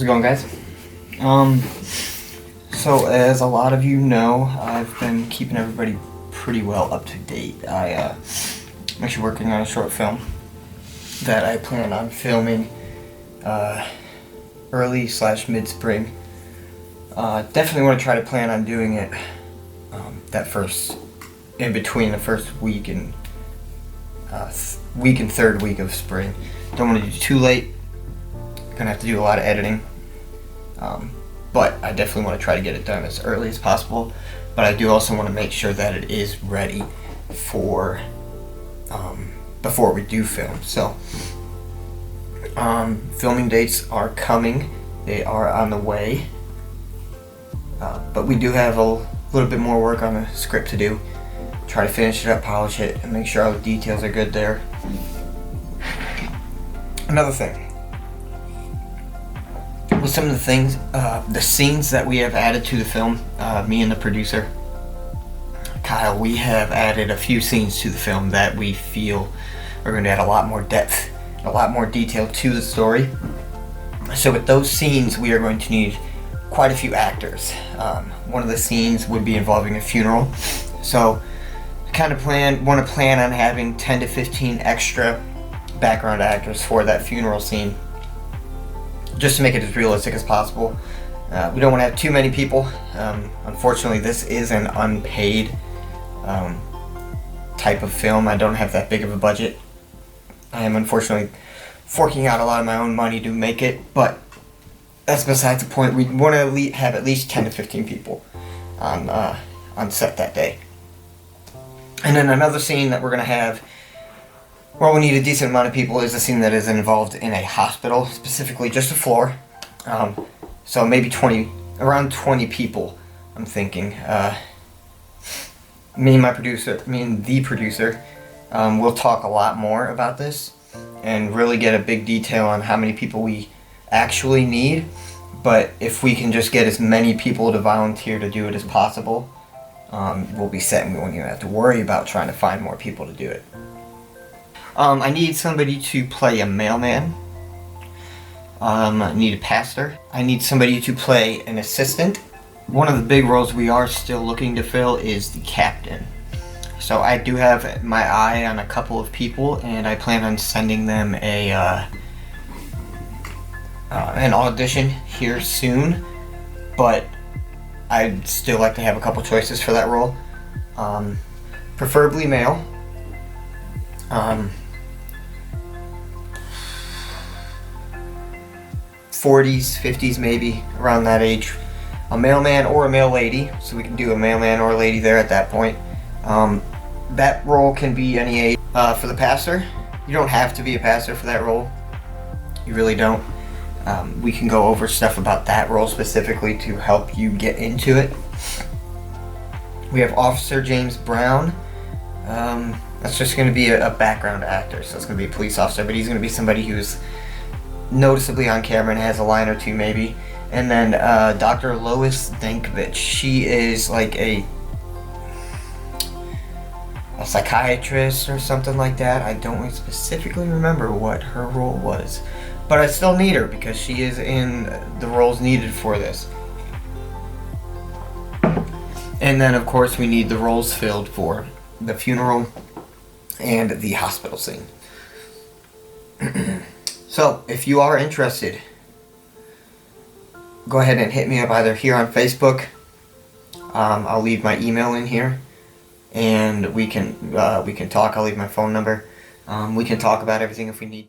How's it going, guys? So as a lot of you know, I've been keeping everybody pretty well up to date. I'm actually working on a short film that I plan on filming early/mid-spring. Definitely want to try to plan on doing it in between the first week and third week of spring. Don't want to do too late. Gonna have to do a lot of editing, but I definitely want to try to get it done as early as possible. But I do also want to make sure that it is ready for before we do film. So filming dates are coming. They are on the way, but we do have a little bit more work on the script to do. Try to finish it up, polish it, and make sure all the details are good there. Another thing, with some of the things, the scenes that we have added to the film, me and the producer, Kyle, we have added a few scenes to the film that we feel are going to add a lot more depth, a lot more detail to the story. So with those scenes, we are going to need quite a few actors. One of the scenes would be involving a funeral. So want to plan on having 10 to 15 extra background actors for that funeral scene, just to make it as realistic as possible. We don't want to have too many people. Unfortunately, this is an unpaid type of film. I don't have that big of a budget. I am unfortunately forking out a lot of my own money to make it, but that's besides the point. We want to have at least 10 to 15 people on set that day. And then another scene that we're going to have, where we need a decent amount of people, is a scene that is involved in a hospital, specifically just a floor. So maybe around 20 people, I'm thinking. Me and the producer, will talk a lot more about this and really get a big detail on how many people we actually need. But if we can just get as many people to volunteer to do it as possible, we'll be set and we won't even have to worry about trying to find more people to do it. I need somebody to play a mailman. I need a pastor. I need somebody to play an assistant. One of the big roles we are still looking to fill is the captain. So I do have my eye on a couple of people, and I plan on sending them an audition here soon. But I'd still like to have a couple choices for that role. Preferably male. 40s, 50s maybe, around that age. A mailman or a mail lady, so we can do a mailman or a lady there at that point. That role can be any age. For the pastor, you don't have to be a pastor for that role. You really don't. We can go over stuff about that role specifically to help you get into it. We have Officer James Brown. That's just going to be a background actor, so it's going to be a police officer, but he's going to be somebody who's noticeably on camera and has a line or two maybe. And then Dr. Lois Dankovich. She is like a psychiatrist or something like that. I don't specifically remember what her role was, but I still need her because she is in the roles needed for this. And then of course we need the roles filled for the funeral and the hospital scene. So if you are interested, go ahead and hit me up either here on Facebook. I'll leave my email in here, and we can talk. I'll leave my phone number. We can talk about everything if we need to.